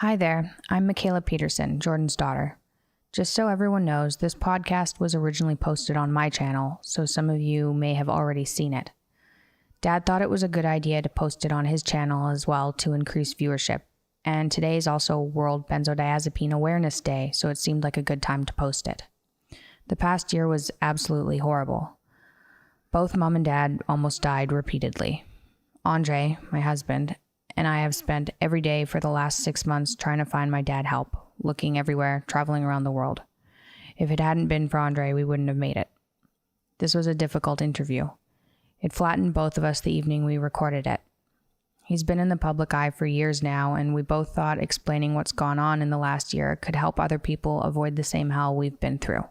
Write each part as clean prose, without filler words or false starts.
Hi there, I'm Michaela Peterson, Jordan's daughter. Just so everyone knows, this podcast was originally posted on my channel, so some of you may have already seen it. Dad thought it was a good idea to post it on his channel as well to increase viewership, and today is also World Benzodiazepine Awareness Day, so it seemed like a good time to post it. The past year was absolutely horrible. Both Mom and Dad almost died repeatedly. Andre, my husband, and I have spent every day for the last 6 months trying to find my dad help, looking everywhere, traveling around the world. If it hadn't been for Andre, we wouldn't have made it. This was a difficult interview. It flattened both of us the evening we recorded it. He's been in the public eye for years now, and we both thought explaining what's gone on in the last year could help other people avoid the same hell we've been through.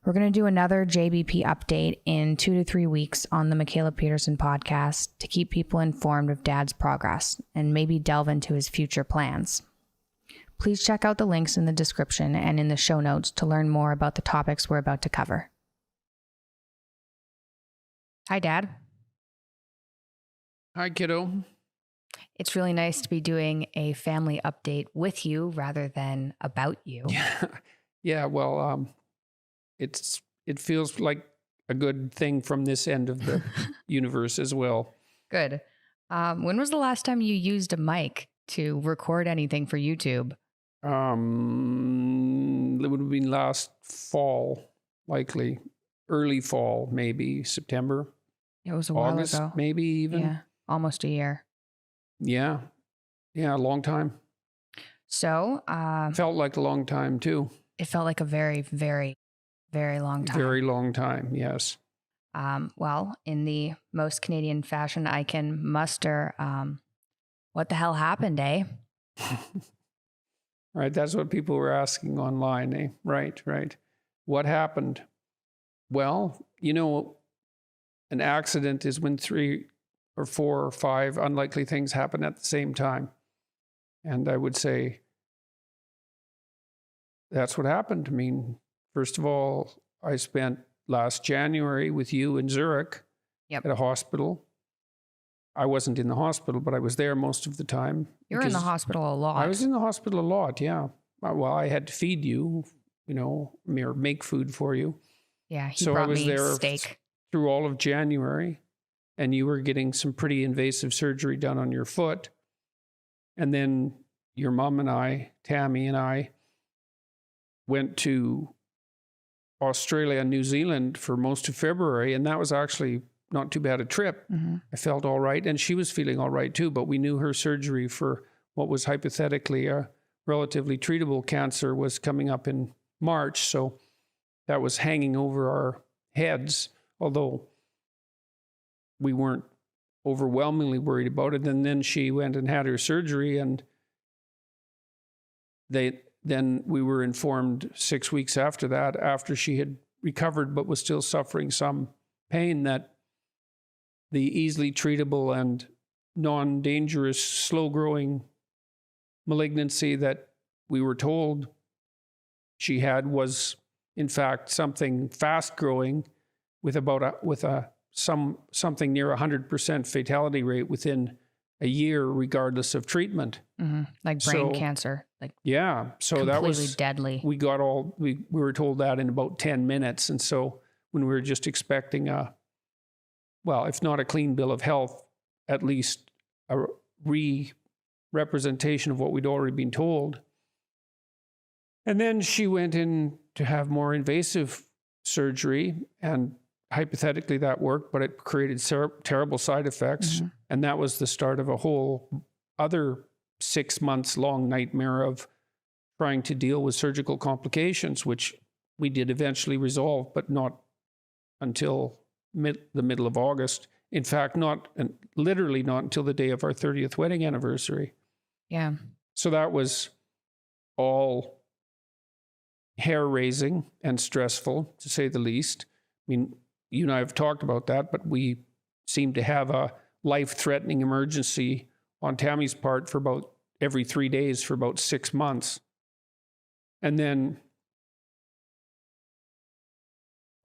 We're going to do another JBP update in 2 to 3 weeks on the Michaela Peterson podcast to keep people informed of Dad's progress and maybe delve into his future plans. Please check out the links in the description and in the show notes to learn more about the topics we're about to cover. Hi, Dad. Hi, kiddo. It's really nice to be doing a family update with you rather than about you. Yeah. Well, it feels like a good thing from this end of the universe as well. Good. When was the last time you used a mic to record anything for YouTube? It would have been last fall, likely early fall, maybe September. It was a while August, ago. maybe even. Yeah, almost a year. Yeah, a long time. So, felt like a long time too. It felt like a very, very, very long time. Very long time, yes. Well, in the most Canadian fashion I can muster, what the hell happened, eh? Right, that's what people were asking online, eh? Right. What happened? Well, an accident is when 3 or 4 or 5 unlikely things happen at the same time. And I would say that's what happened. I mean, first of all, I spent last January with you in Zurich at a hospital. I wasn't in the hospital, but I was there most of the time. You were in the hospital a lot. I was in the hospital a lot, yeah. Well, I had to feed you, or make food for you. Yeah, he brought me steak. Through all of January, and you were getting some pretty invasive surgery done on your foot. And then your mom and I, Tammy and I, went to Australia and New Zealand for most of February, and that was actually not too bad a trip. Mm-hmm. I felt all right, and she was feeling all right too, but we knew her surgery for what was hypothetically a relatively treatable cancer was coming up in March, so that was hanging over our heads, although we weren't overwhelmingly worried about it. And then she went and had her surgery, and then we were informed 6 weeks after that, after she had recovered but was still suffering some pain, that the easily treatable and non-dangerous, slow-growing malignancy that we were told she had was, in fact, something fast-growing with something near 100% fatality rate within a year, regardless of treatment. Mm-hmm. Like brain cancer. So that was deadly. We were told that in about 10 minutes. And so when we were just expecting if not a clean bill of health, at least a representation of what we'd already been told. And then she went in to have more invasive surgery, and hypothetically that worked, but it created terrible side effects. Mm-hmm. And that was the start of a whole other 6 months long nightmare of trying to deal with surgical complications, which we did eventually resolve, but not until the middle of August. In fact, literally not until the day of our 30th wedding anniversary. Yeah. So that was all hair-raising and stressful, to say the least. I mean, you and I have talked about that, but we seemed to have a life-threatening emergency on Tammy's part for about every 3 days for about 6 months. And then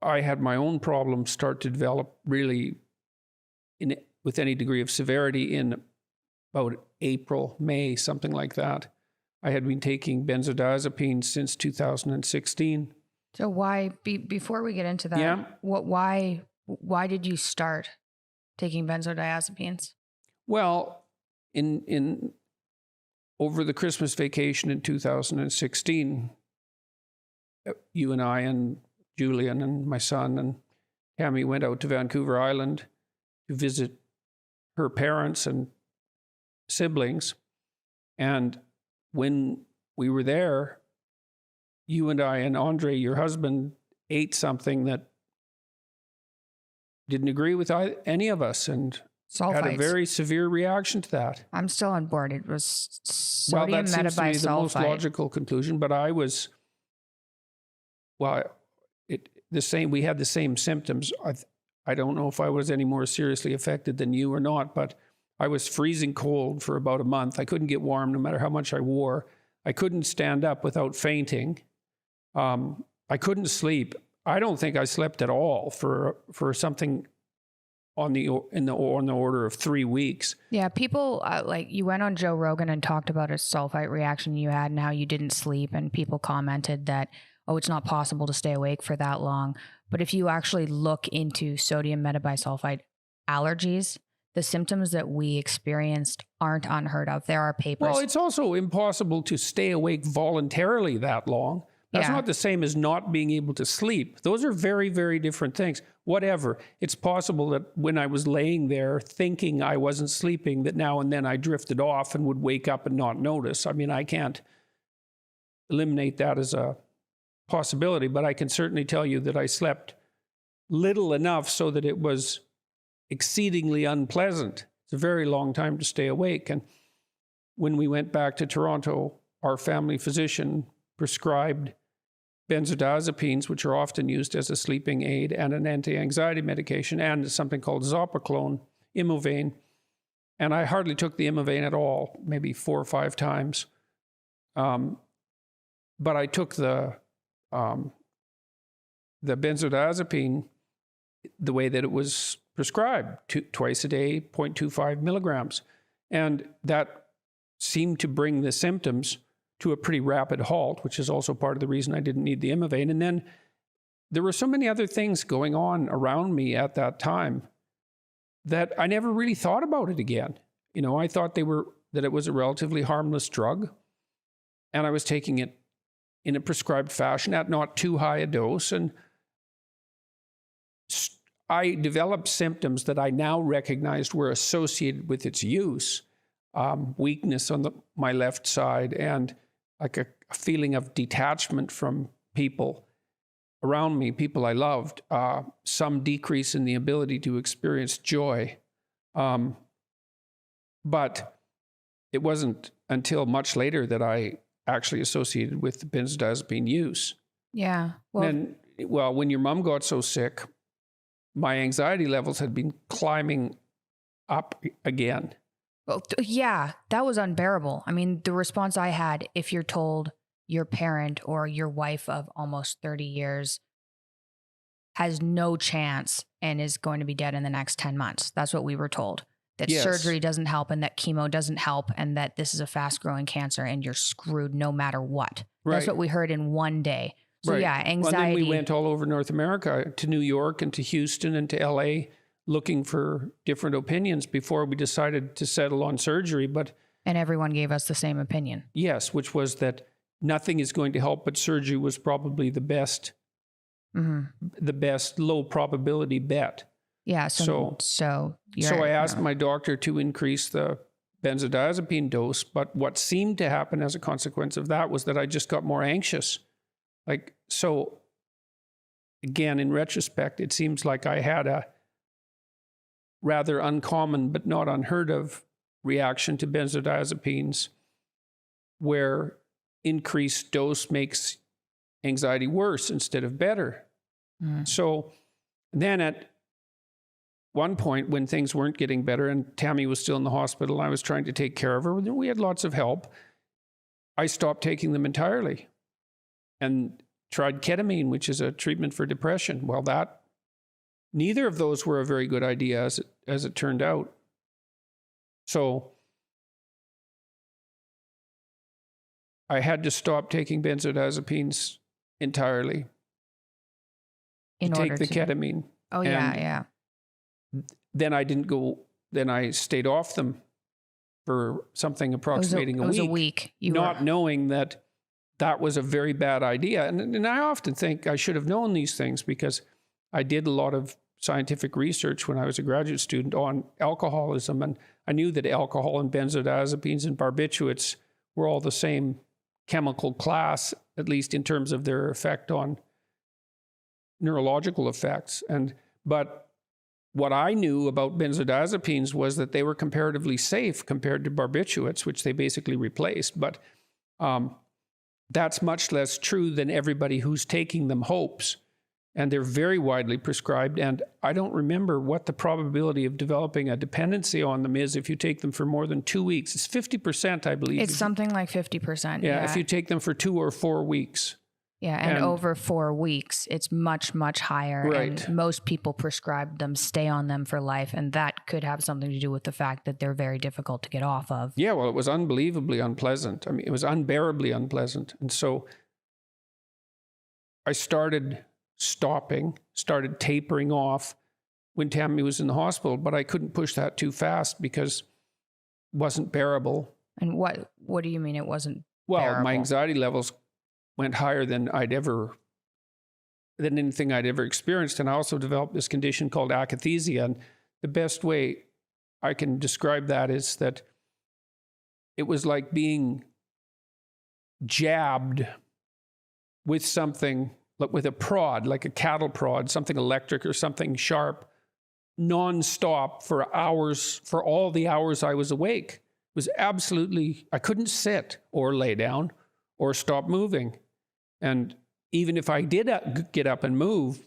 I had my own problems start to develop really with any degree of severity in about April, May, something like that. I had been taking benzodiazepines since 2016. So why, before we get into that, Yeah. why did you start taking benzodiazepines? Well, in over the Christmas vacation in 2016, you and I and Julian and my son and Tammy went out to Vancouver Island to visit her parents and siblings. And when we were there, you and I and Andre, your husband, ate something that didn't agree with any of us and had a very severe reaction to that. I'm still on board. It was sodium that seems to be the most metabisulfite. logical conclusion, but I was, the same. We had the same symptoms. I don't know if I was any more seriously affected than you or not, but I was freezing cold for about a month. I couldn't get warm no matter how much I wore. I couldn't stand up without fainting. I couldn't sleep. I don't think I slept at all for something on the order of 3 weeks. Yeah, people like you went on Joe Rogan and talked about a sulfite reaction you had and how you didn't sleep, and people commented that, oh, it's not possible to stay awake for that long. But if you actually look into sodium metabisulfite allergies, the symptoms that we experienced aren't unheard of. There are papers. Well, it's also impossible to stay awake voluntarily that long. That's not the same as not being able to sleep. Those are very, very different things. Whatever. It's possible that when I was laying there thinking I wasn't sleeping, that now and then I drifted off and would wake up and not notice. I mean, I can't eliminate that as a possibility, but I can certainly tell you that I slept little enough so that it was exceedingly unpleasant. It's a very long time to stay awake. And when we went back to Toronto, our family physician prescribed benzodiazepines, which are often used as a sleeping aid and an anti-anxiety medication, and something called Zopiclone, Imovane. And I hardly took the Imovane at all, maybe 4 or 5 times. But I took the benzodiazepine the way that it was prescribed, twice a day, 0.25 milligrams. And that seemed to bring the symptoms to a pretty rapid halt, which is also part of the reason I didn't need the Imovane. And then there were so many other things going on around me at that time that I never really thought about it again. You know, I thought that it was a relatively harmless drug, and I was taking it in a prescribed fashion at not too high a dose. And I developed symptoms that I now recognized were associated with its use. Weakness on my left side, and like a feeling of detachment from people around me, people I loved, some decrease in the ability to experience joy. But it wasn't until much later that I actually associated with the benzodiazepine use. Yeah. When your mom got so sick, my anxiety levels had been climbing up again. Well, yeah, that was unbearable. I mean, the response I had, if you're told your parent or your wife of almost 30 years has no chance and is going to be dead in the next 10 months. That's what we were told. That surgery doesn't help and that chemo doesn't help and that this is a fast growing cancer and you're screwed no matter what. Right. That's what we heard in one day. So yeah, anxiety. And then we went all over North America, to New York and to Houston and to LA, looking for different opinions before we decided to settle on surgery. And everyone gave us the same opinion. Yes, which was that nothing is going to help, but surgery was probably the best low probability bet. Yeah. So I asked my doctor to increase the benzodiazepine dose, but what seemed to happen as a consequence of that was that I just got more anxious. So again, in retrospect, it seems like I had a rather uncommon but not unheard of reaction to benzodiazepines, where increased dose makes anxiety worse instead of better. So then at one point when things weren't getting better and Tammy was still in the hospital and I was trying to take care of her, we had lots of help, I stopped taking them entirely and tried ketamine, which is a treatment for depression. Well, neither of those were a very good idea as it turned out. So I had to stop taking benzodiazepines entirely. In to order take the ketamine. Oh, yeah. Then I stayed off them for something approximating a week. It was a week. Knowing that was a very bad idea. And I often think I should have known these things because I did a lot of scientific research when I was a graduate student on alcoholism. And I knew that alcohol and benzodiazepines and barbiturates were all the same chemical class, at least in terms of their effect on neurological effects. But what I knew about benzodiazepines was that they were comparatively safe compared to barbiturates, which they basically replaced. But that's much less true than everybody who's taking them hopes. And they're very widely prescribed. And I don't remember what the probability of developing a dependency on them is if you take them for more than 2 weeks. It's 50%, I believe. It's something like 50%. Yeah, if you take them for 2 or 4 weeks. Yeah, and over 4 weeks, it's much, much higher. Right. And most people prescribe them, stay on them for life. And that could have something to do with the fact that they're very difficult to get off of. Yeah, well, it was unbelievably unpleasant. I mean, it was unbearably unpleasant. And so I started tapering off when Tammy was in the hospital, but I couldn't push that too fast because it wasn't bearable. And what do you mean it wasn't bearable? My anxiety levels went higher than anything I'd ever experienced. And I also developed this condition called akathisia. And the best way I can describe that is that it was like being jabbed with something, with a prod, like a cattle prod, something electric or something sharp, nonstop for hours, for all the hours I was awake. It was absolutely, I couldn't sit or lay down or stop moving. And even if I did get up and move,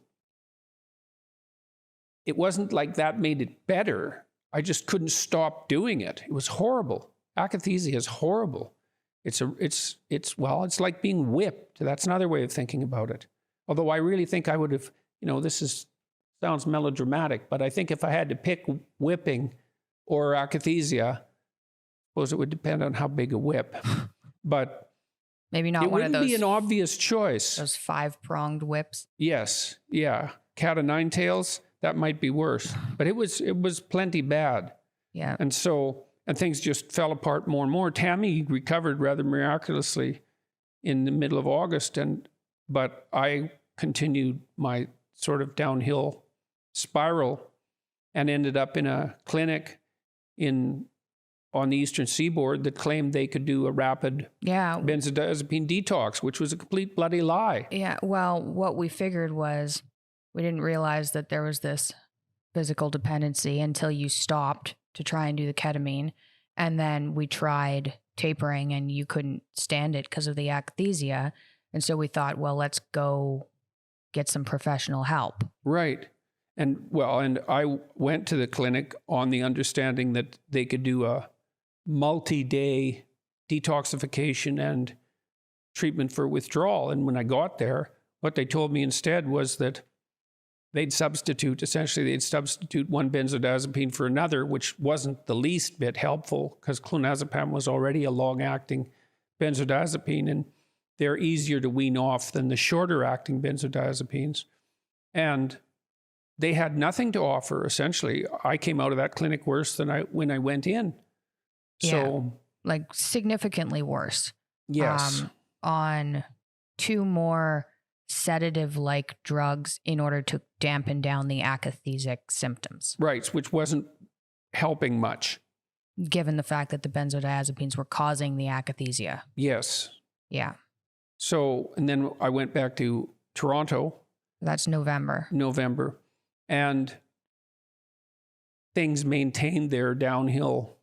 it wasn't like that made it better. I just couldn't stop doing it. It was horrible. Akathisia is horrible. It's like being whipped. That's another way of thinking about it. Although I really think I would have, sounds melodramatic, but I think if I had to pick whipping or akathisia, I suppose it would depend on how big a whip. But maybe not one of those. It wouldn't be an obvious choice. Those 5-pronged whips. Yes. Yeah. Cat of nine tails, that might be worse. But it was plenty bad. Yeah. And things just fell apart more and more. Tammy recovered rather miraculously in the middle of August, but I continued my sort of downhill spiral and ended up in a clinic on the Eastern Seaboard that claimed they could do a rapid benzodiazepine detox, which was a complete bloody lie. Yeah, well, what we figured was we didn't realize that there was this physical dependency until you stopped to try and do the ketamine. And then we tried tapering and you couldn't stand it because of the akathisia. And so we thought, well, let's go get some professional help. Right. And I went to the clinic on the understanding that they could do a multi-day detoxification and treatment for withdrawal. And when I got there, what they told me instead was that they'd substitute one benzodiazepine for another, which wasn't the least bit helpful because clonazepam was already a long-acting benzodiazepine, and they're easier to wean off than the shorter-acting benzodiazepines. And they had nothing to offer, essentially. I came out of that clinic worse than when I went in. So, like significantly worse. Yes. On 2 more sedative-like drugs in order to dampen down the akathisic symptoms. Right, which wasn't helping much. Given the fact that the benzodiazepines were causing the akathisia. Yes. Yeah. So, and then I went back to Toronto. That's November. And things maintained their downhill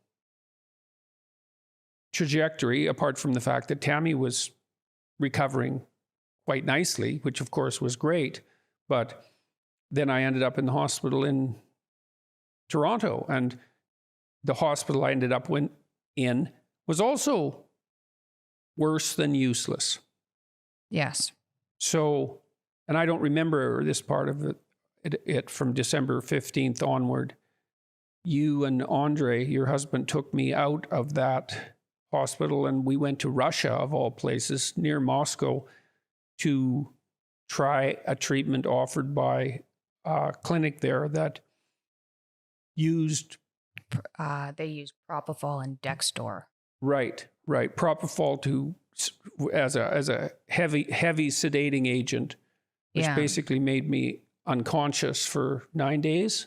trajectory, apart from the fact that Tammy was recovering quite nicely, which of course was great. But then I ended up in the hospital in Toronto, and the hospital I ended up in was also worse than useless. Yes. So, and I don't remember this part of it from December 15th onward. You and Andre, your husband, took me out of that hospital, and we went to Russia, of all places, near Moscow, to try a treatment offered by a clinic there that used... They use propofol and Dextor. Right. Propofol as a heavy sedating agent, which basically made me unconscious for 9 days.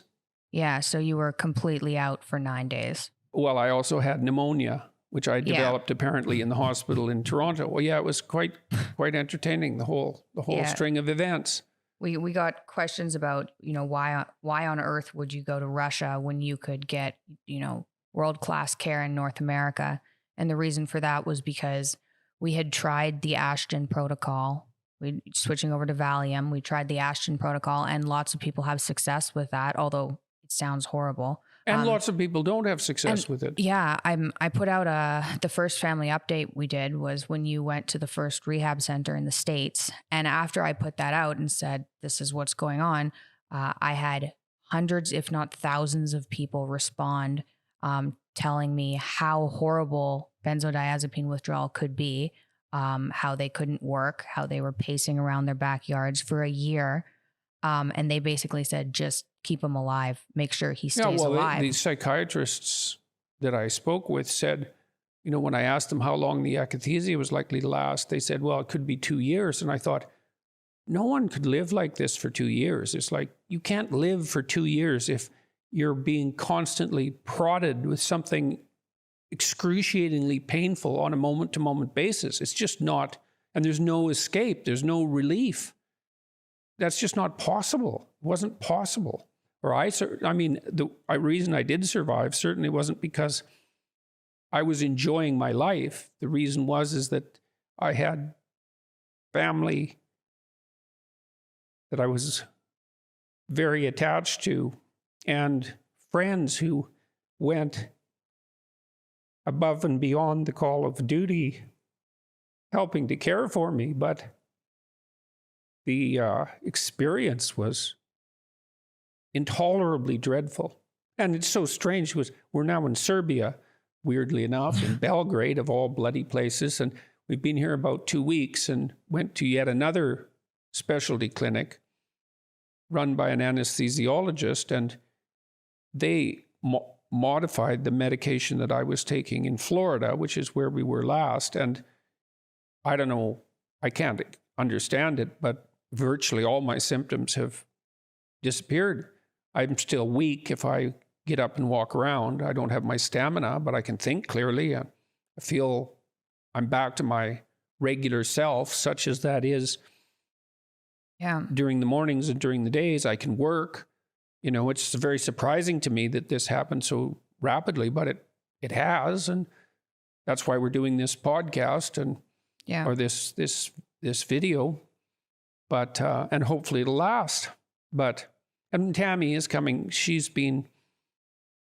Yeah, so you were completely out for 9 days. Well, I also had pneumonia, which I developed apparently in the hospital in Toronto. Well, yeah, it was quite entertaining, the whole string of events. We got questions about, why on earth would you go to Russia when you could get, world-class care in North America? And the reason for that was because we had tried the Ashton protocol. Switching over to Valium, we tried the Ashton protocol, and lots of people have success with that, although it sounds horrible. And lots of people don't have success with it. Yeah, I put out the first family update we did was when you went to the first rehab center in the States. And after I put that out and said, this is what's going on, I had hundreds, if not thousands of people respond, telling me how horrible benzodiazepine withdrawal could be, how they couldn't work, how they were pacing around their backyards for a year. And they basically said, just keep him alive. Make sure he stays alive. The psychiatrists that I spoke with said, when I asked them how long the akathisia was likely to last, they said, well, it could be 2 years. And I thought, no one could live like this for 2 years. It's like, you can't live for 2 years if you're being constantly prodded with something excruciatingly painful on a moment-to-moment basis. It's just not, and there's no escape. There's no relief. That's just not possible. It wasn't possible. The reason I did survive certainly wasn't because I was enjoying my life. The reason is that I had family that I was very attached to and friends who went above and beyond the call of duty, helping to care for me. But the experience was intolerably dreadful. And it's so strange because we're now in Serbia, weirdly enough, in Belgrade of all bloody places. And we've been here about 2 weeks and went to yet another specialty clinic run by an anesthesiologist. And they modified the medication that I was taking in Florida, which is where we were last. And I don't know, I can't understand it, but virtually all my symptoms have disappeared. I'm still weak if I get up and walk around. I don't have my stamina, but I can think clearly. I feel I'm back to my regular self, such as that is. Yeah. During the mornings and during the days, I can work. It's very surprising to me that this happened so rapidly, but it has, and that's why we're doing this podcast or this video. But and hopefully it'll last. And Tammy is coming.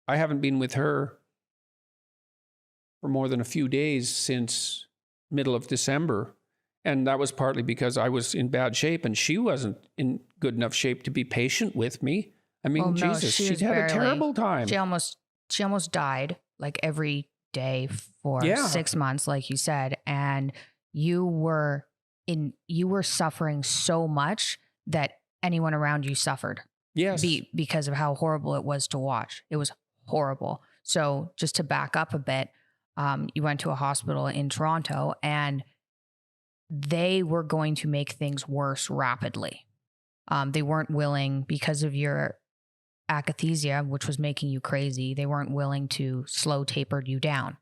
I haven't been with her for more than a few days since middle of December. And that was partly because I was in bad shape and she wasn't in good enough shape to be patient with me. I mean, Jesus, she'd had a terrible time. She almost died like every day for 6 months, like you said. And you were suffering so much that anyone around you suffered. Yes. Because of how horrible it was to watch. It was horrible. So just to back up a bit, you went to a hospital in Toronto and they were going to make things worse rapidly. They weren't willing, because of your akathisia, which was making you crazy, they weren't willing to slow taper you down.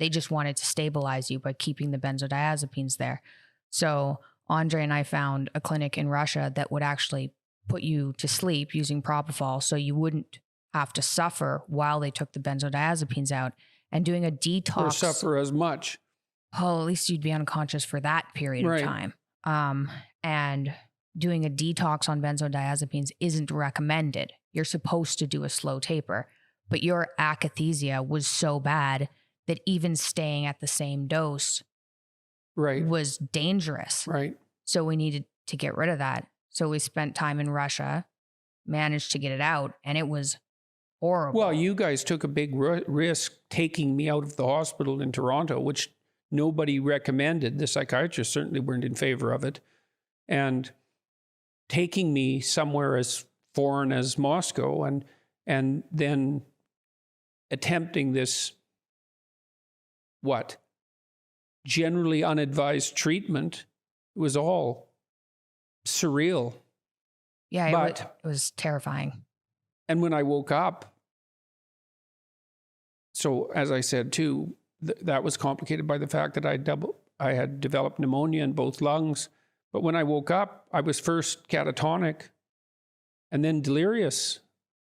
They just wanted to stabilize you by keeping the benzodiazepines there. So Andre and I found a clinic in Russia that would actually put you to sleep using propofol so you wouldn't have to suffer while they took the benzodiazepines out, and doing a detox. Or suffer as much. Oh, at least you'd be unconscious for that period of time. And doing a detox on benzodiazepines isn't recommended. You're supposed to do a slow taper, but your akathisia was so bad that even staying at the same dose was dangerous. Right. So we needed to get rid of that. So we spent time in Russia, managed to get it out, and it was horrible. Well, you guys took a big risk taking me out of the hospital in Toronto, which nobody recommended. The psychiatrists certainly weren't in favor of it. And taking me somewhere as foreign as Moscow and then attempting this, generally unadvised treatment was all surreal. Yeah, it was terrifying. And when I woke up, so as I said too, that was complicated by the fact that I had developed pneumonia in both lungs. But when I woke up, I was first catatonic and then delirious.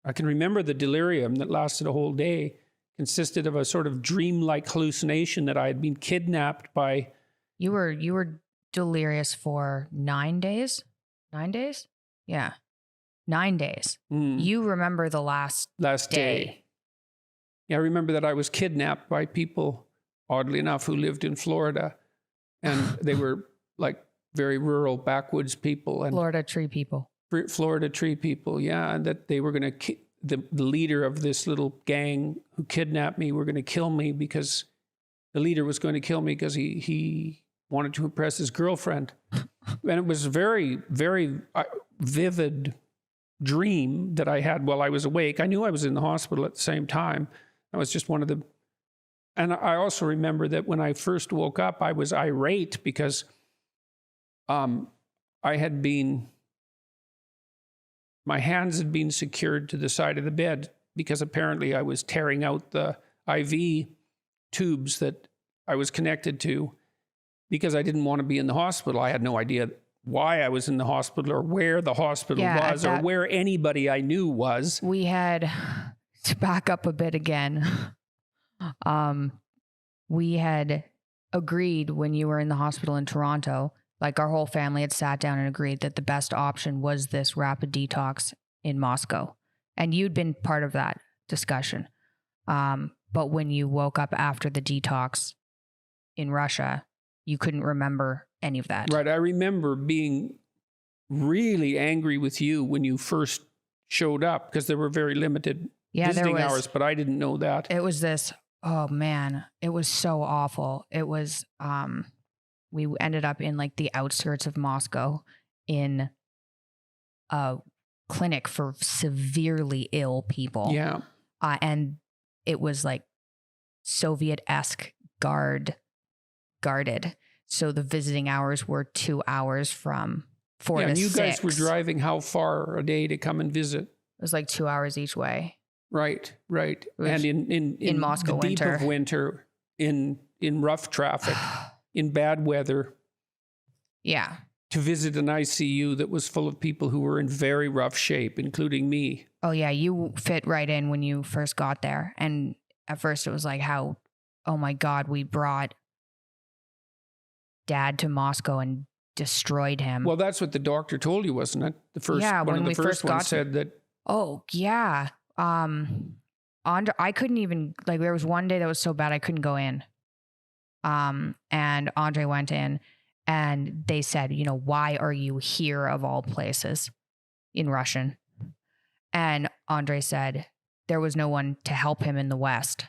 I can remember the delirium that lasted a whole day, consisted of a sort of dreamlike hallucination that I had been kidnapped by. You were delirious for 9 days? 9 days? Yeah. 9 days. You remember the last day. Yeah, I remember that I was kidnapped by people, oddly enough, who lived in Florida. And they were like very rural backwoods people. And Florida tree people. Florida tree people, yeah. And that they were going to, the leader of this little gang who kidnapped me were going to kill me because the leader was going to kill me because he wanted to impress his girlfriend. And it was a very, very vivid dream that I had while I was awake. I knew I was in the hospital at the same time. That was just one of the... And I also remember that when I first woke up, I was irate because I had been... My hands had been secured to the side of the bed because apparently I was tearing out the IV tubes that I was connected to because I didn't want to be in the hospital. I had no idea why I was in the hospital or where the hospital was or where anybody I knew was. We had, to back up a bit again, we had agreed when you were in the hospital in Toronto, like our whole family had sat down and agreed that the best option was this rapid detox in Moscow. And you'd been part of that discussion. But when you woke up after the detox in Russia, you couldn't remember any of that. Right. I remember being really angry with you when you first showed up because there were very limited visiting hours, but I didn't know that. It was this, oh man, it was so awful. It was, we ended up in like the outskirts of Moscow in a clinic for severely ill people. Yeah. And it was like Soviet-esque guarded. So the visiting hours were 2 hours from 4 to 6. And you guys were driving how far a day to come and visit? It was like 2 hours each way. Right. And in Moscow the deep winter. of winter, in rough traffic, in bad weather. Yeah. To visit an ICU that was full of people who were in very rough shape, including me. Oh yeah, you fit right in when you first got there. And at first it was like how, oh my God, we brought Dad to Moscow and destroyed him. Well, that's what the doctor told you, wasn't it? The first one of the first ones said that. Oh yeah. I couldn't even, like, there was one day that was so bad I couldn't go in. And Andre went in and they said, you know, why are you here of all places, in Russian? And Andre said there was no one to help him in the West,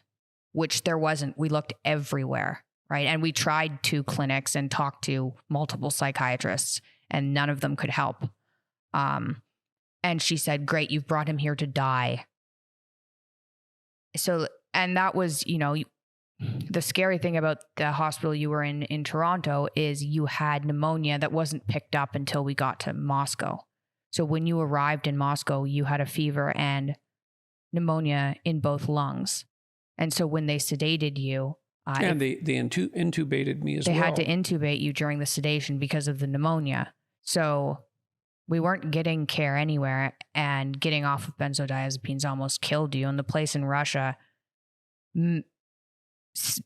which there wasn't. We looked everywhere. Right. And we tried 2 clinics and talked to multiple psychiatrists and none of them could help. And she said, great, you've brought him here to die. So, and that was, you know, the scary thing about the hospital you were in Toronto is you had pneumonia that wasn't picked up until we got to Moscow. So when you arrived in Moscow, you had a fever and pneumonia in both lungs. And so when they sedated you, and they intubated me as well. They had to intubate you during the sedation because of the pneumonia. So we weren't getting care anywhere, and getting off of benzodiazepines almost killed you. And the place in Russia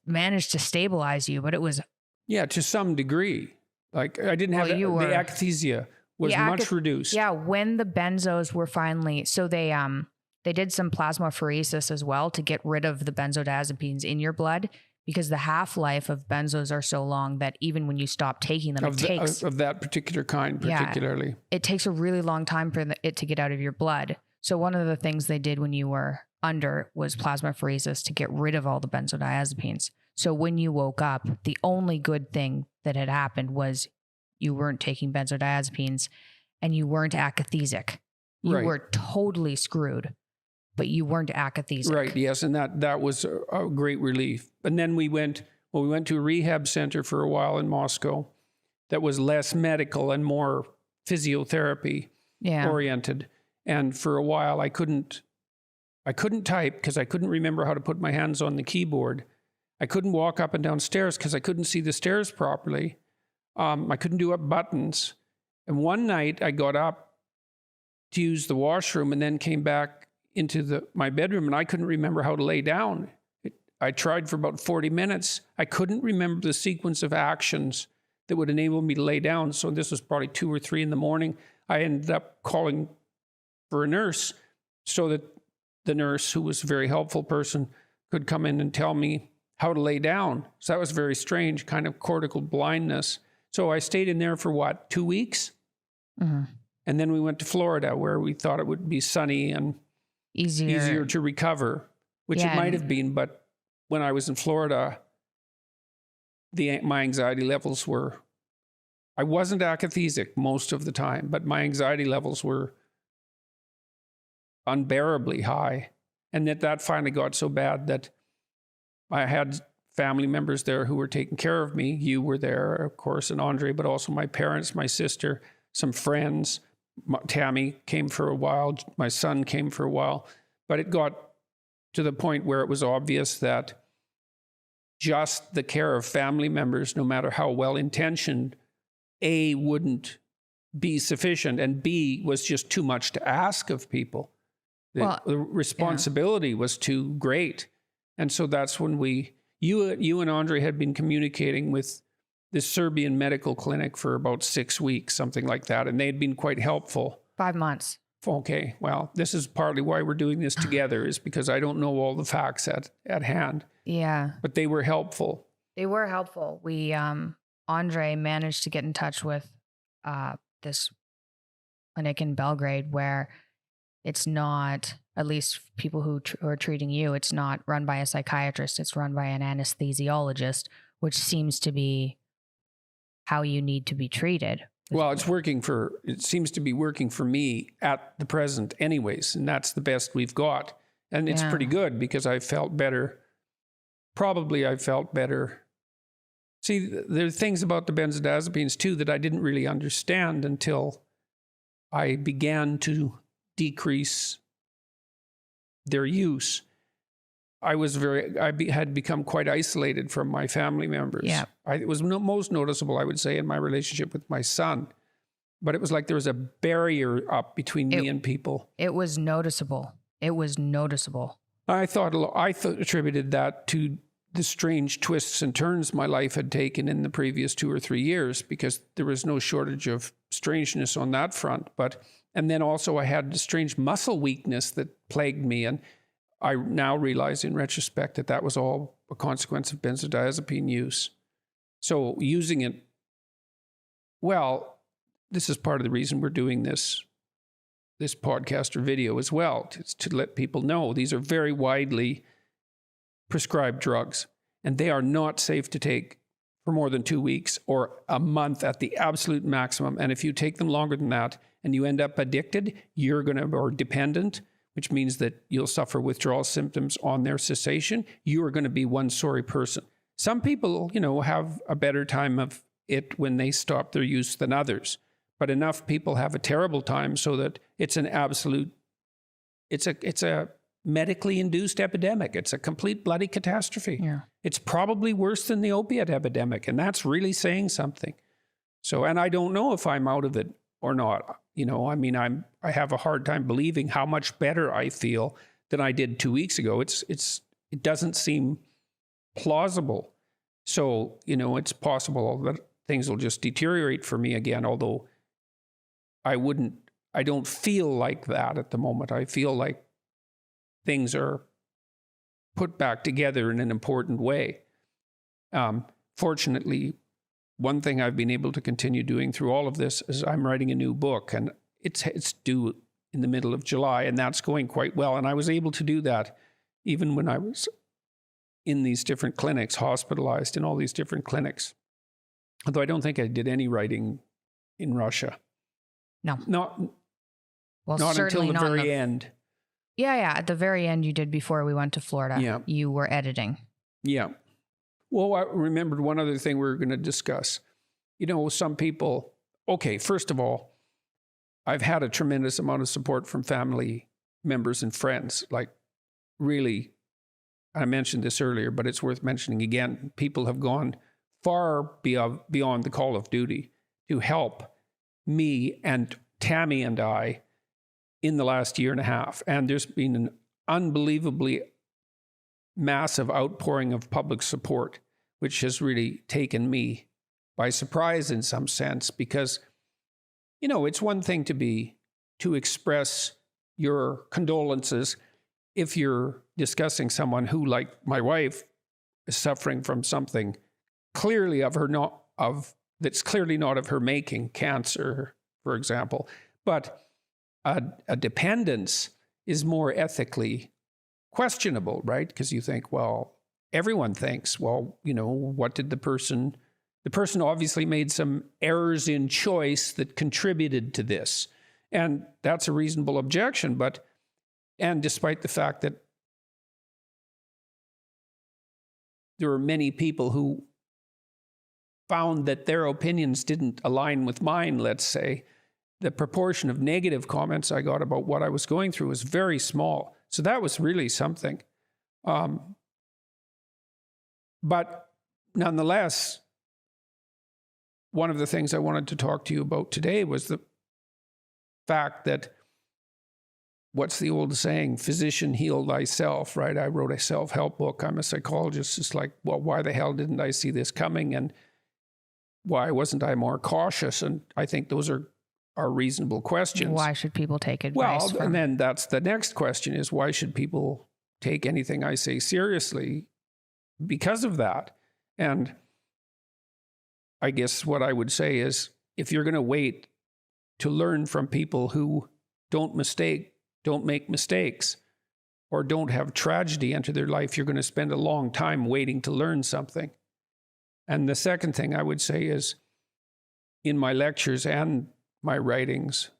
managed to stabilize you, but it was... Yeah, to some degree. Like I didn't have the akathisia was much reduced. Yeah, when the benzos were finally... So they did some plasmapheresis as well to get rid of the benzodiazepines in your blood, because the half-life of benzos are so long that even when you stop taking them, of that particular kind, particularly. Yeah, it takes a really long time for it to get out of your blood. So one of the things they did when you were under was plasmapheresis to get rid of all the benzodiazepines. So when you woke up, the only good thing that had happened was you weren't taking benzodiazepines and you weren't akathesic. You were totally screwed, but you weren't akathesic. Right, yes, and that was a great relief. And then we went to a rehab center for a while in Moscow that was less medical and more physiotherapy oriented. And for a while I couldn't type because I couldn't remember how to put my hands on the keyboard. I couldn't walk up and down stairs because I couldn't see the stairs properly. I couldn't do up buttons. And one night I got up to use the washroom and then came back into my bedroom and I couldn't remember how to lay down. I tried for about 40 minutes. I couldn't remember the sequence of actions that would enable me to lay down. So this was probably 2 or 3 in the morning. I ended up calling for a nurse so that the nurse, who was a very helpful person, could come in and tell me how to lay down. So that was very strange, kind of cortical blindness. So I stayed in there for 2 weeks? Mm-hmm. And then we went to Florida where we thought it would be sunny and easier to recover, which it might have been. But when I was in Florida, my anxiety levels were, I wasn't akathesic most of the time, but my anxiety levels were unbearably high. And that finally got so bad that I had family members there who were taking care of me. You were there, of course, and Andre, but also my parents, my sister, some friends. Tammy came for a while. My son came for a while. But it got to the point where it was obvious that just the care of family members, no matter how well-intentioned, A, wouldn't be sufficient, and B, was just too much to ask of people. The responsibility was too great. And so that's when you and Andre had been communicating with this Serbian medical clinic for about 6 weeks, something like that. And they had been quite helpful. 5 months. Okay. Well, this is partly why we're doing this together, is because I don't know all the facts at hand. Yeah. But they were helpful. They were helpful. We, Andre managed to get in touch with this clinic in Belgrade where it's not, at least people who are treating you, it's not run by a psychiatrist. It's run by an anesthesiologist, which seems to be how you need to be treated. Well, it seems to be working for me at the present anyways, and that's the best we've got. And it's pretty good because I felt better. Probably I felt better. See, there are things about the benzodiazepines too that I didn't really understand until I began to decrease their use. I had become quite isolated from my family members. Yeah. It was most noticeable, I would say, in my relationship with my son. But it was like there was a barrier up between me and people. It was noticeable. It was noticeable. I attributed that to the strange twists and turns my life had taken in the previous 2 or 3 years, because there was no shortage of strangeness on that front. And then also I had a strange muscle weakness that plagued me. And I now realize in retrospect that was all a consequence of benzodiazepine use. So using it, well, this is part of the reason we're doing this podcast or video as well, to let people know these are very widely prescribed drugs, and they are not safe to take for more than 2 weeks or a month at the absolute maximum. And if you take them longer than that and you end up addicted, or dependent, which means that you'll suffer withdrawal symptoms on their cessation, you are going to be one sorry person. Some people, have a better time of it when they stop their use than others. But enough people have a terrible time so that it's a medically induced epidemic. It's a complete bloody catastrophe. Yeah. It's probably worse than the opiate epidemic, and that's really saying something. So, and I don't know if I'm out of it or not. I have a hard time believing how much better I feel than I did 2 weeks ago. It doesn't seem plausible. So, it's possible that things will just deteriorate for me again, although I don't feel like that at the moment. I feel like things are put back together in an important way. Fortunately, one thing I've been able to continue doing through all of this is I'm writing a new book, and it's due in the middle of July, and that's going quite well. And I was able to do that even when I was in these different clinics, hospitalized in all these different clinics. Although I don't think I did any writing in Russia. No. Not until the very end. Yeah. At the very end, you did before we went to Florida. Yeah. You were editing. Yeah. Well, I remembered one other thing we were going to discuss. Some people, okay, first of all, I've had a tremendous amount of support from family members and friends. Like, really, I mentioned this earlier, but it's worth mentioning again. People have gone far beyond the call of duty to help me and Tammy and I in the last year and a half. And there's been an unbelievably massive outpouring of public support, which has really taken me by surprise in some sense, because, it's one thing to express your condolences if you're discussing someone who, like my wife, is suffering from something clearly that's clearly not of her making, cancer, for example. But a dependence is more ethically questionable, right? Because you think, well, everyone thinks, well, what did the person obviously made some errors in choice that contributed to this. And that's a reasonable objection. And despite the fact that there are many people who found that their opinions didn't align with mine, let's say, the proportion of negative comments I got about what I was going through was very small. So that was really something. But nonetheless, one of the things I wanted to talk to you about today was the fact that, what's the old saying, physician heal thyself, right? I wrote a self-help book. I'm a psychologist. It's like, well, why the hell didn't I see this coming? And why wasn't I more cautious? And I think those are reasonable questions. Why should people take advice? And then that's the next question is, why should people take anything I say seriously because of that? And I guess what I would say is, if you're going to wait to learn from people who don't make mistakes, or don't have tragedy enter their life, you're going to spend a long time waiting to learn something. And the second thing I would say is, in my lectures and my writings,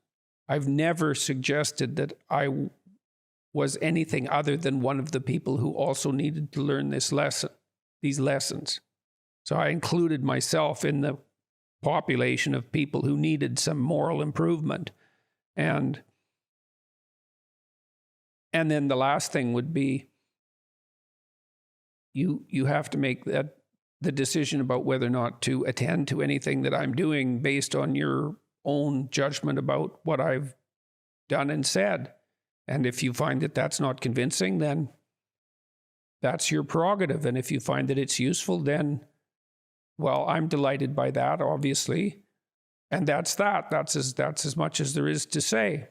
I've never suggested that I was anything other than one of the people who also needed to learn these lessons. So I included myself in the population of people who needed some moral improvement. And then the last thing would be, you have to make the decision about whether or not to attend to anything that I'm doing based on your own judgment about what I've done and said. And if you find that that's not convincing, then that's your prerogative. And if you find that it's useful, then, well, I'm delighted by that, obviously. And that's that. That's as much as there is to say.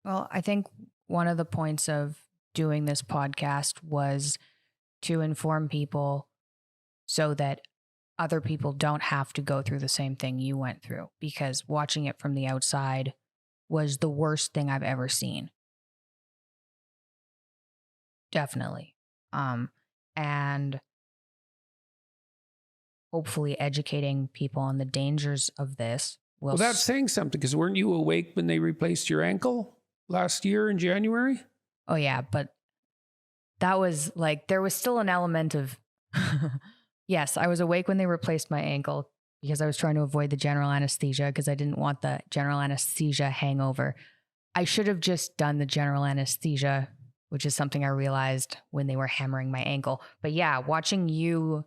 Well, I think one of the points of doing this podcast was to inform people so that other people don't have to go through the same thing you went through, because watching it from the outside was the worst thing I've ever seen. Definitely. And hopefully educating people on the dangers of this will... Well, that's saying something, because weren't you awake when they replaced your ankle last year in January? Oh, yeah, but that was like, there was still an element of... Yes, I was awake when they replaced my ankle because I was trying to avoid the general anesthesia, because I didn't want the general anesthesia hangover. I should have just done the general anesthesia, which is something I realized when they were hammering my ankle. But yeah, watching you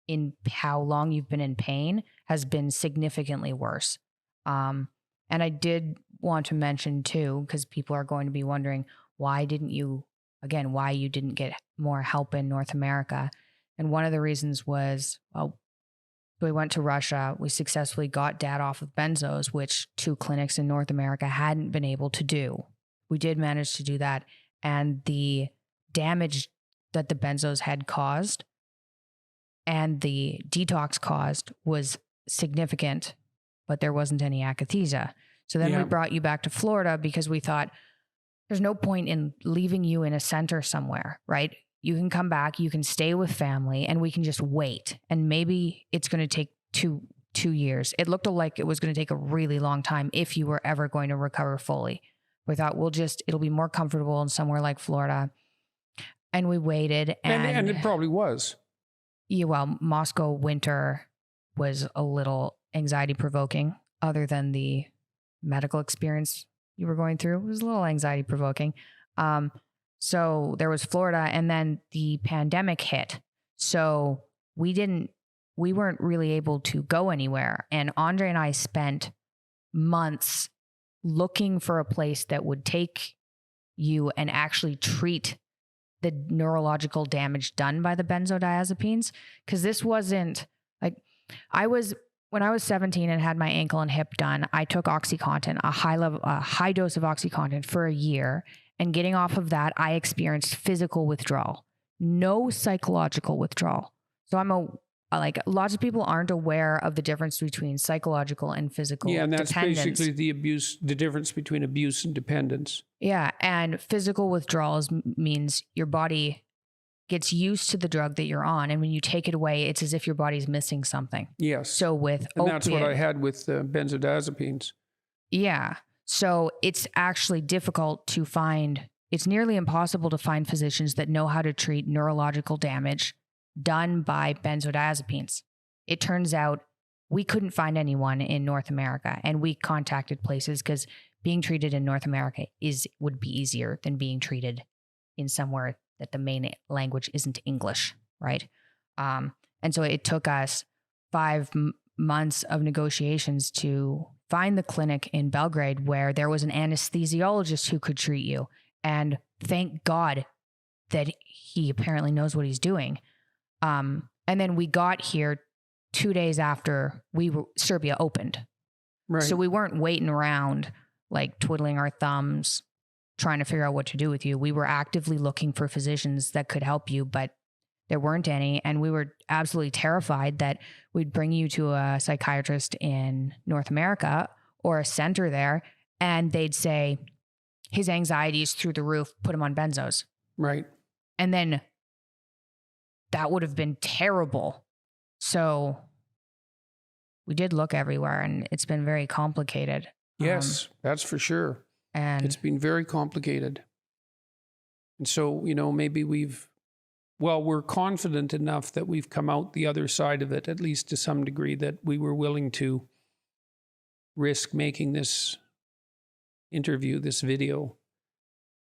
in how long you've been in pain has been significantly worse. And I did want to mention too, because people are going to be wondering, why you didn't get more help in North America. And one of the reasons was, well, we went to Russia. We successfully got Dad off of benzos, which 2 clinics in North America hadn't been able to do. We did manage to do that. And the damage that the benzos had caused and the detox caused was significant, but there wasn't any akathisia. So then we Yeah. brought you back to Florida because we thought there's no point in leaving you in a center somewhere, right? You can come back, you can stay with family, and we can just wait. And maybe it's going to take two years. It looked like it was going to take a really long time if you were ever going to recover fully. We thought it'll be more comfortable in somewhere like Florida. And we waited. And it probably was. Yeah, well, Moscow winter was a little anxiety provoking, other than the medical experience you were going through. It was a little anxiety provoking. So there was Florida, and then the pandemic hit. So we weren't really able to go anywhere. And Andre and I spent months looking for a place that would take you and actually treat the neurological damage done by the benzodiazepines. Because this wasn't like, when I was 17 and had my ankle and hip done, I took OxyContin, a high dose of OxyContin for a year. And getting off of that, I experienced physical withdrawal, no psychological withdrawal. So lots of people aren't aware of the difference between psychological and physical Yeah, and that's dependence. basically the difference between abuse and dependence. Yeah, and physical withdrawals means your body gets used to the drug that you're on, and when you take it away, it's as if your body's missing something. Yes. So with and that's what I had with benzodiazepines. Yeah. So it's actually difficult to find, it's nearly impossible to find physicians that know how to treat neurological damage done by benzodiazepines. It turns out we couldn't find anyone in North America, and we contacted places because being treated in North America would be easier than being treated in somewhere that the main language isn't English, right? And so it took us 5 months of negotiations to find the clinic in Belgrade where there was an anesthesiologist who could treat you. And thank God that he apparently knows what he's doing. And then we got here 2 days after Serbia opened. Right. So we weren't waiting around like twiddling our thumbs, trying to figure out what to do with you. We were actively looking for physicians that could help you, but there weren't any. And we were absolutely terrified that we'd bring you to a psychiatrist in North America or a center there, and they'd say, his anxiety is through the roof, put him on benzos. Right. And then that would have been terrible. So we did look everywhere, and it's been very complicated. Yes, that's for sure. And It's been very complicated. And so, maybe we're confident enough that we've come out the other side of it, at least to some degree, that we were willing to risk making this interview, this video.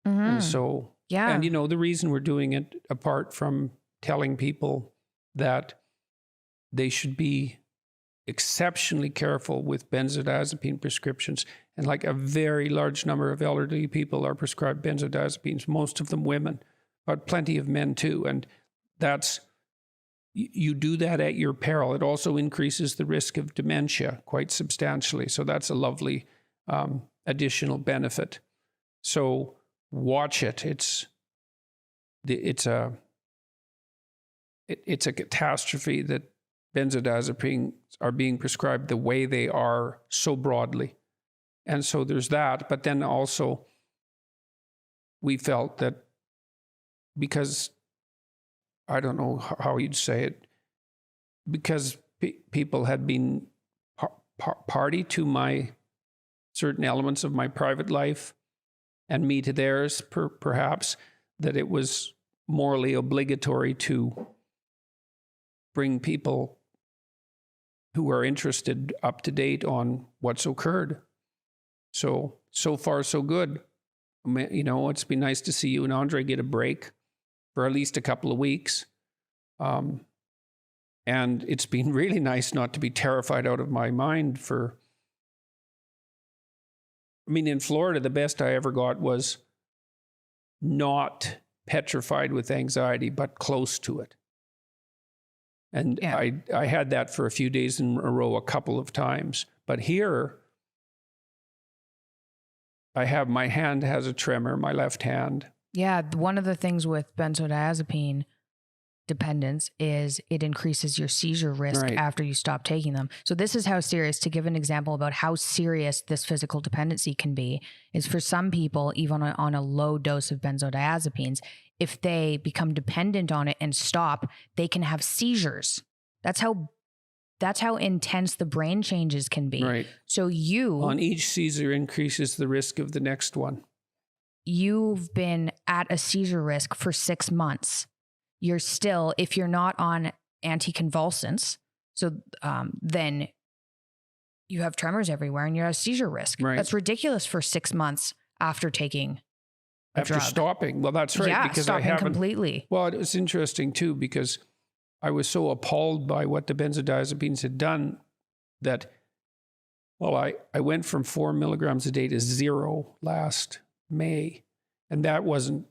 And so, yeah. and the reason we're doing it, apart from telling people that they should be exceptionally careful with benzodiazepine prescriptions, and like a very large number of elderly people are prescribed benzodiazepines, most of them women, but plenty of men too. And you do that at your peril. It also increases the risk of dementia quite substantially. So that's a lovely additional benefit. So watch it. It's a catastrophe that benzodiazepines are being prescribed the way they are so broadly. And so there's that. But then also we felt that because, I don't know how you'd say it, because people had been party to my certain elements of my private life and me to theirs, perhaps, that it was morally obligatory to bring people who are interested up to date on what's occurred. So far, so good. It's been nice to see you and Andre get a break for at least a couple of weeks. And it's been really nice not to be terrified out of my mind in Florida, the best I ever got was not petrified with anxiety, but close to it. And yeah. I had that for a few days in a row, a couple of times. But here, my hand has a tremor, my left hand. Yeah, one of the things with benzodiazepine, dependence is it increases your seizure risk after you stop taking them. So this is how serious, to give an example about how serious this physical dependency can be, is for some people, even on a low dose of benzodiazepines, if they become dependent on it and stop, they can have seizures. That's how intense the brain changes can be. Right. So on each seizure increases the risk of the next one. You've been at a seizure risk for 6 months. You're still, if you're not on anticonvulsants, so then you have tremors everywhere and you're at a seizure risk. Right. That's ridiculous for 6 months after taking a drug. Stopping. Well, that's right. Yeah, because stopping I haven't completely. Well, it was interesting too, because I was so appalled by what the benzodiazepines had done that, well, I went from 4 milligrams a day to 0 last May, and that wasn't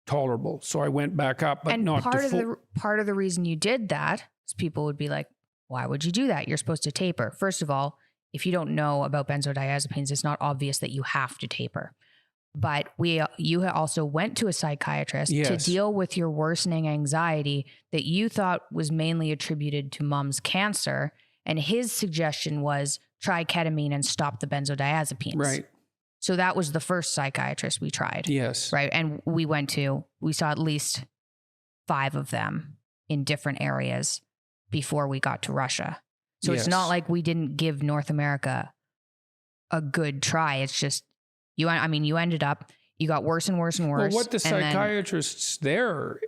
tolerable. So I went back up, but not to full. Part of the reason you did that is people would be like, why would you do that? You're supposed to taper. First of all, if you don't know about benzodiazepines, it's not obvious that you have to taper. But you also went to a psychiatrist to deal with your worsening anxiety that you thought was mainly attributed to mom's cancer. And his suggestion was try ketamine and stop the benzodiazepines. Right. So that was the first psychiatrist we tried. Yes. Right. And we saw at least 5 of them in different areas before we got to Russia. So it's not like we didn't give North America a good try. It's just, you ended up, you got worse and worse and worse. Well, what the psychiatrists there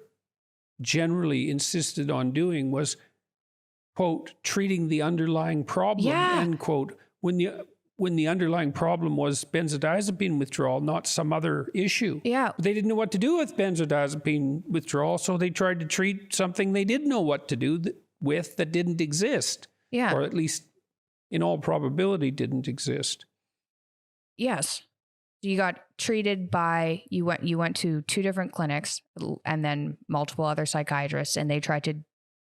generally insisted on doing was, quote, treating the underlying problem, end quote, when the underlying problem was benzodiazepine withdrawal, not some other issue. Yeah. They didn't know what to do with benzodiazepine withdrawal, so they tried to treat something they didn't know what to do with that didn't exist. Yeah. Or at least, in all probability, didn't exist. Yes. You got treated by, you went to 2 different clinics and then multiple other psychiatrists, and they tried to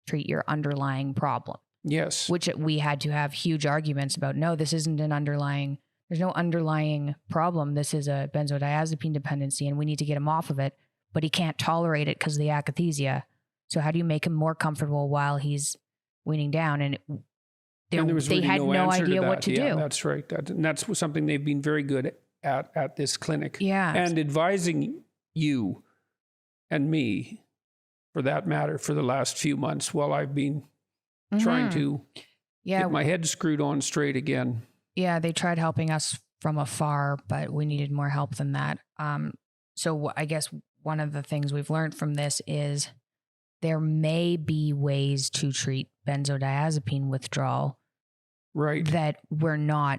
treat your underlying problem. Yes. Which we had to have huge arguments about. No, this isn't there's no underlying problem. This is a benzodiazepine dependency and we need to get him off of it, but he can't tolerate it because of the akathisia. So how do you make him more comfortable while he's weaning down? And they had no idea what to do. That's right. And that's something they've been very good at this clinic. Yeah. And advising you and me, for that matter, for the last few months while I've been trying to get my head screwed on straight again. Yeah, they tried helping us from afar, but we needed more help than that. So I guess one of the things we've learned from this is there may be ways to treat benzodiazepine withdrawal that we're not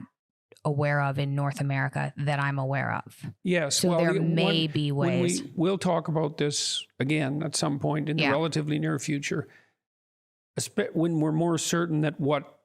aware of in North America that I'm aware of. Yes. So there may be ways. We'll talk about this again at some point in the relatively near future, when we're more certain that what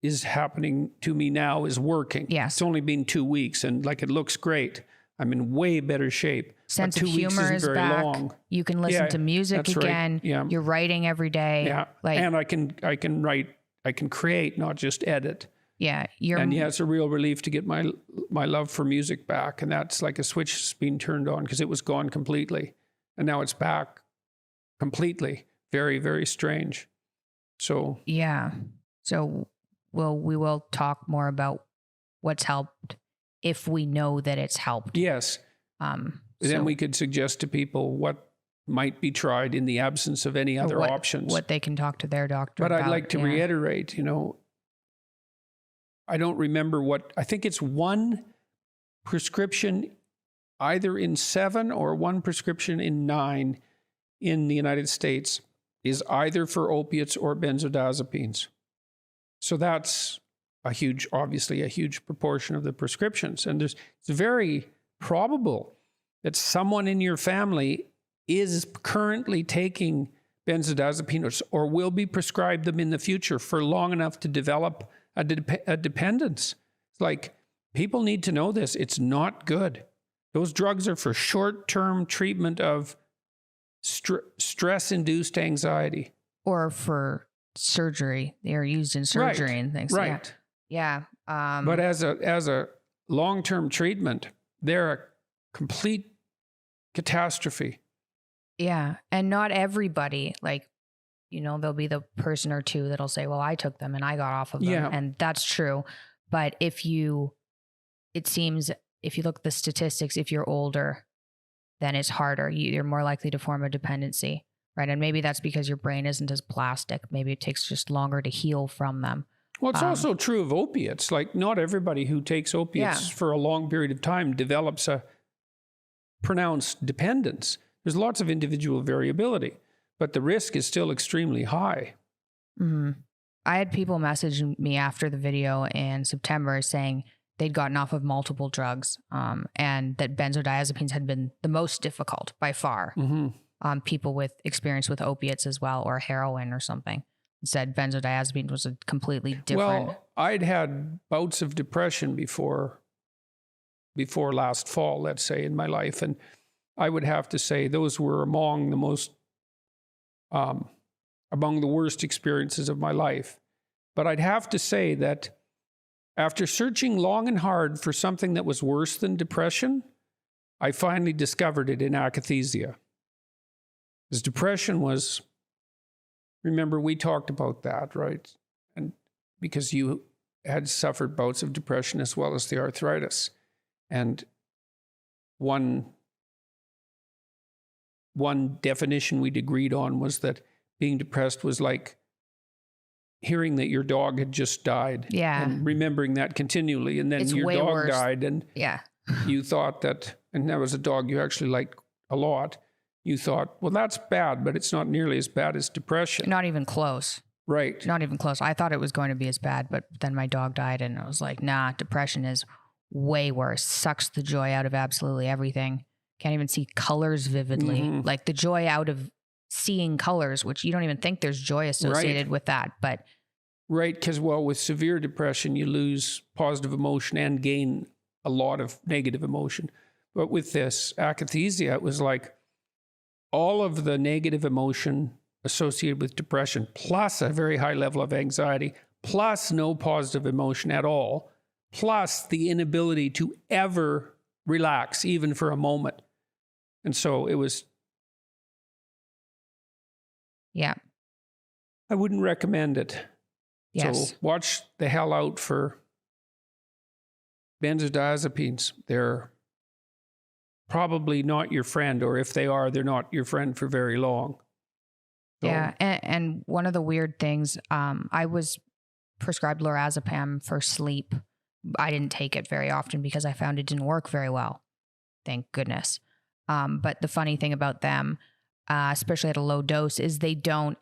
is happening to me now is working. Yes. It's only been 2 weeks and it looks great. I'm in way better shape. Sense of humor is back. Long. You can listen to music again. Right. Yeah. You're writing every day. Yeah. And I can write, I can create, not just edit. Yeah. It's a real relief to get my love for music back. And that's like a switch that's been turned on because it was gone completely. And now it's back completely. Very, very strange. So. Yeah. So we will talk more about what's helped if we know that it's helped. Yes. Then we could suggest to people what might be tried in the absence of any other options. What they can talk to their doctor about. But I'd like to reiterate, I don't remember I think it's 1 prescription either in 7 or 1 prescription in 9 in the United States is either for opiates or benzodiazepines. So that's obviously a huge proportion of the prescriptions. And it's very probable that someone in your family is currently taking benzodiazepines or will be prescribed them in the future for long enough to develop a dependence. It's like, people need to know this. It's not good. Those drugs are for short-term treatment of stress-induced anxiety. Or for surgery. They are used in surgery and things. Right. Yeah. But as a long-term treatment, they're a complete catastrophe. Yeah. And not everybody, like, there'll be the person or two that'll say, well, I took them and I got off of them. Yeah. And that's true. But it seems if you look at the statistics, if you're older, then it's harder. You're more likely to form a dependency, right? And maybe that's because your brain isn't as plastic. Maybe it takes just longer to heal from them. Well, it's also true of opiates. Like, not everybody who takes opiates for a long period of time develops a pronounced dependence. There's lots of individual variability, but the risk is still extremely high. Mm-hmm. I had people message me after the video in September saying they'd gotten off of multiple drugs, and that benzodiazepines had been the most difficult by far. Mm-hmm. People with experience with opiates as well, or heroin or something, said benzodiazepines was a completely different. Well, I'd had bouts of depression before last fall, let's say, in my life, and I would have to say those were among the worst experiences of my life. But I'd have to say that after searching long and hard for something that was worse than depression, I finally discovered it in akathisia. Because depression was, remember, we talked about that, right? And because you had suffered bouts of depression as well as the arthritis. And one definition we'd agreed on was that being depressed was like hearing that your dog had just died. Yeah. And remembering that continually. And then your dog worse. died and Yeah. you thought that, and that was a dog you actually liked a lot. You thought, well, that's bad, but it's not nearly as bad as depression. Not even close. Right. Not even close. I thought it was going to be as bad, but then my dog died and I was like, nah, depression is way worse. Sucks the joy out of absolutely everything. Can't even see colors vividly. Mm-hmm. Like the joy out of seeing colors, which you don't even think there's joy associated with that. But right, because, well, with severe depression, you lose positive emotion and gain a lot of negative emotion. But with this akathisia, it was like all of the negative emotion associated with depression, plus a very high level of anxiety, plus no positive emotion at all, plus the inability to ever relax, even for a moment. And so it was... Yeah. I wouldn't recommend it. Yes. So watch the hell out for benzodiazepines. They're probably not your friend, or if they are, they're not your friend for very long. So, yeah. And one of the weird things, I was prescribed lorazepam for sleep. I didn't take it very often because I found it didn't work very well. Thank goodness. But the funny thing about them, especially at a low dose, is they don't,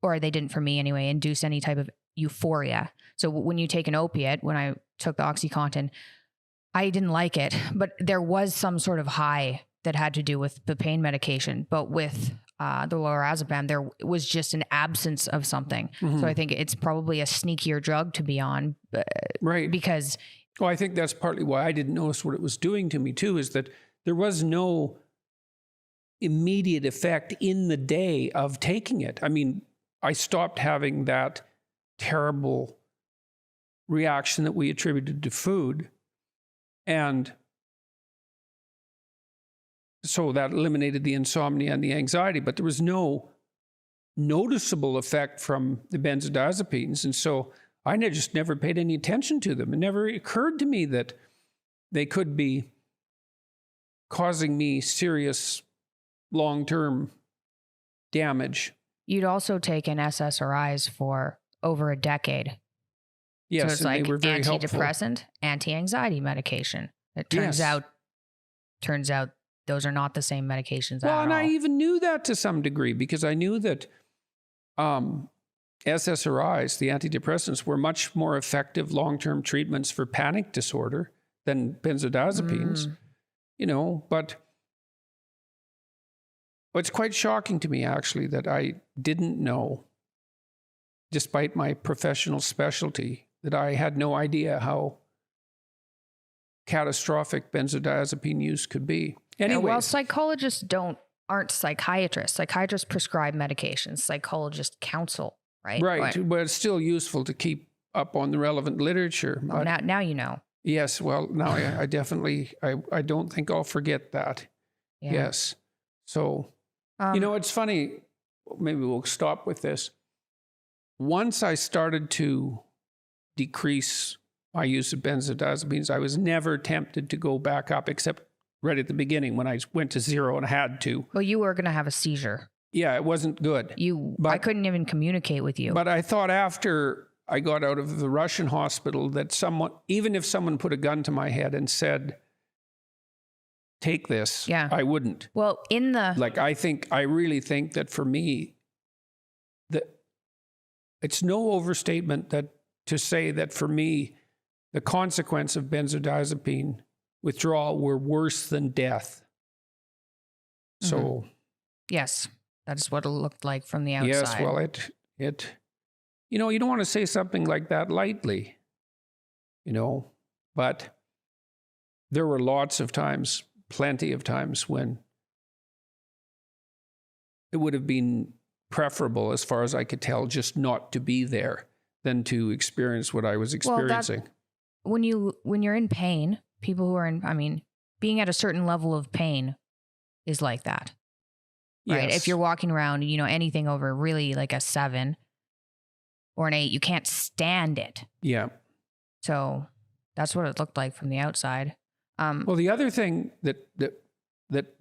or they didn't for me anyway, induce any type of euphoria. So when you take an opiate, when I took the OxyContin, I didn't like it, but there was some sort of high that had to do with the pain medication. But with the lorazepam, there was just an absence of something. Mm-hmm. So I think it's probably a sneakier drug to be on. Right. Because... Well, I think that's partly why I didn't notice what it was doing to me too, is that there was no immediate effect in the day of taking it. I mean, I stopped having that terrible reaction that we attributed to food. And so that eliminated the insomnia and the anxiety, but there was no noticeable effect from the benzodiazepines. And so I just never paid any attention to them. It never occurred to me that they could be causing me serious long-term damage. You'd also taken SSRIs for over a decade. Yes, so it's like they were very antidepressant, helpful. Anti-anxiety medication. It turns out those are not the same medications at all. Well, and I even knew that to some degree because I knew that SSRIs, the antidepressants, were much more effective long-term treatments for panic disorder than benzodiazepines. You know, but it's quite shocking to me, actually, that I didn't know, despite my professional specialty, that I had no idea how catastrophic benzodiazepine use could be. Anyways, well, psychologists aren't psychiatrists. Psychiatrists prescribe medications. Psychologists counsel, right? Right, but it's still useful to keep up on the relevant literature. Oh, now you know. Yes, well, now I definitely, I don't think I'll forget that. Yeah. Yes. So It's funny. Maybe we'll stop with this. Once I started to decrease my use of benzodiazepines, I was never tempted to go back up, except right at the beginning when I went to 0 and had to. Well, you were going to have a seizure. Yeah, it wasn't good. I couldn't even communicate with you. But I thought after I got out of the Russian hospital that even if someone put a gun to my head and said, take this, I wouldn't. Well, I really think that for me, it's no overstatement to say that for me, the consequence of benzodiazepine withdrawal were worse than death. So, yes, that's what it looked like from the outside. Yes, well, you don't want to say something like that lightly, but there were plenty of times when it would have been preferable, as far as I could tell, just not to be there than to experience what I was experiencing. When you're in pain, people who are being at a certain level of pain is like that. Right? Yes. If you're walking around, anything over really like a 7 or an 8, you can't stand it. Yeah. So that's what it looked like from the outside. Well, the other thing that the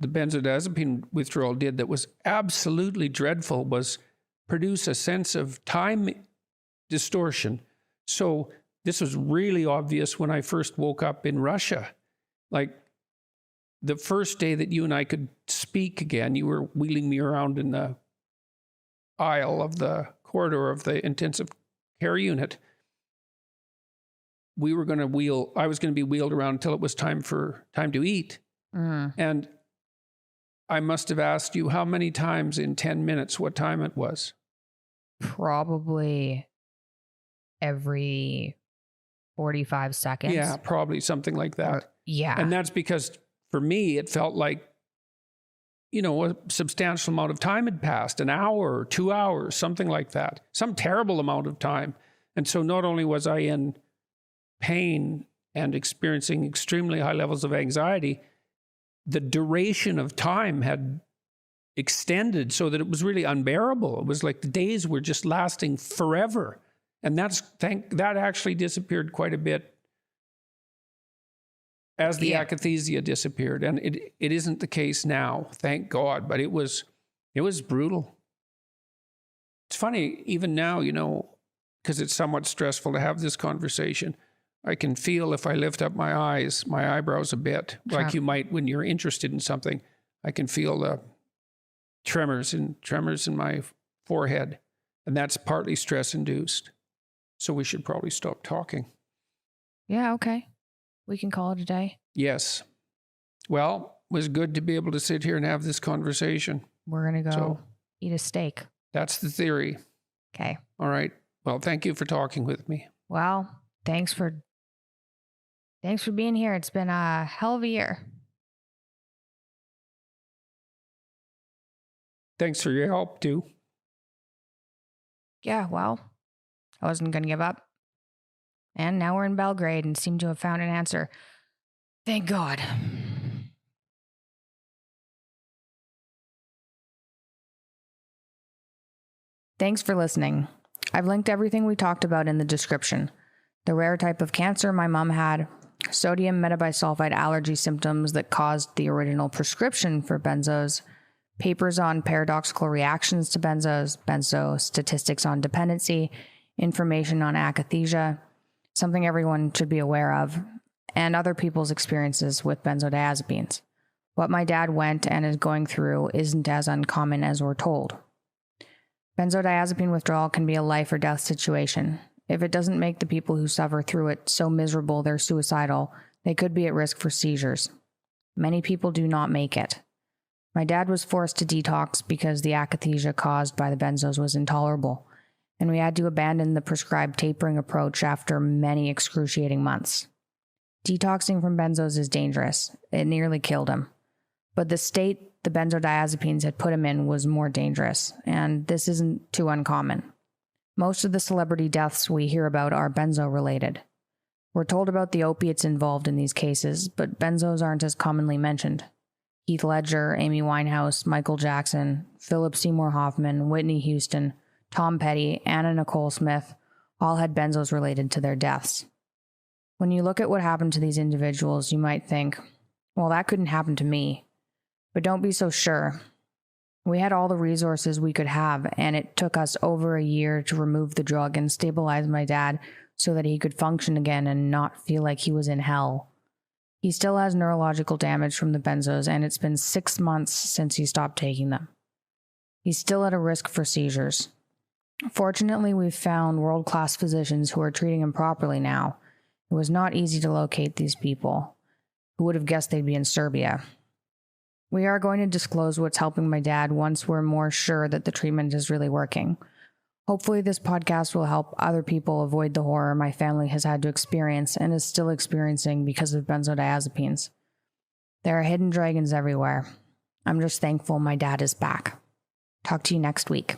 benzodiazepine withdrawal did that was absolutely dreadful was produce a sense of time distortion. So this was really obvious when I first woke up in Russia. Like the first day that you and I could speak again, you were wheeling me around in the aisle of the corridor of the intensive care unit. I was going to be wheeled around until it was time to eat. And I must have asked you how many times in 10 minutes what time it was. Probably every 45 seconds. Yeah, probably something like that. Yeah. And that's because for me, it felt like, a substantial amount of time had passed, an hour or 2 hours, something like that, some terrible amount of time. And so not only was I in pain and experiencing extremely high levels of anxiety, the duration of time had extended so that it was really unbearable. It was like the days were just lasting forever. And that actually disappeared quite a bit as the akathisia disappeared. And it isn't the case now, thank God, but it was brutal. It's funny, even now, because it's somewhat stressful to have this conversation, I can feel if I lift up my eyebrows a bit, like you might when you're interested in something. I can feel the tremors in my forehead, and that's partly stress-induced. So we should probably stop talking. Yeah, okay. We can call it a day. Yes. Well, it was good to be able to sit here and have this conversation. We're going to go eat a steak. That's the theory. Okay. All right. Well, thank you for talking with me. Well, thanks for being here. It's been a hell of a year. Thanks for your help, too. Yeah, well, I wasn't going to give up. And now we're in Belgrade and seem to have found an answer. Thank God. Thanks for listening. I've linked everything we talked about in the description. The rare type of cancer my mom had, sodium metabisulfite allergy symptoms that caused the original prescription for benzos, papers on paradoxical reactions to benzos, benzo statistics on dependency, information on akathisia, something everyone should be aware of, and other people's experiences with benzodiazepines. What my dad went and is going through isn't as uncommon as we're told. Benzodiazepine withdrawal can be a life or death situation. If it doesn't make the people who suffer through it so miserable they're suicidal, they could be at risk for seizures. Many people do not make it. My dad was forced to detox because the akathisia caused by the benzos was intolerable, and we had to abandon the prescribed tapering approach after many excruciating months. Detoxing from benzos is dangerous. It nearly killed him. But the state the benzodiazepines had put him in was more dangerous, and this isn't too uncommon. Most of the celebrity deaths we hear about are benzo-related. We're told about the opiates involved in these cases, but benzos aren't as commonly mentioned. Heath Ledger, Amy Winehouse, Michael Jackson, Philip Seymour Hoffman, Whitney Houston, Tom Petty, Anna Nicole Smith all had benzos related to their deaths. When you look at what happened to these individuals, you might think, well, that couldn't happen to me. But don't be so sure. We had all the resources we could have, and it took us over a year to remove the drug and stabilize my dad so that he could function again and not feel like he was in hell. He still has neurological damage from the benzos, and it's been 6 months since he stopped taking them. He's still at a risk for seizures. Fortunately, we've found world-class physicians who are treating him properly now. It was not easy to locate these people. Who would have guessed they'd be in Serbia? We are going to disclose what's helping my dad once we're more sure that the treatment is really working. Hopefully this podcast will help other people avoid the horror my family has had to experience and is still experiencing because of benzodiazepines. There are hidden dragons everywhere. I'm just thankful my dad is back. Talk to you next week.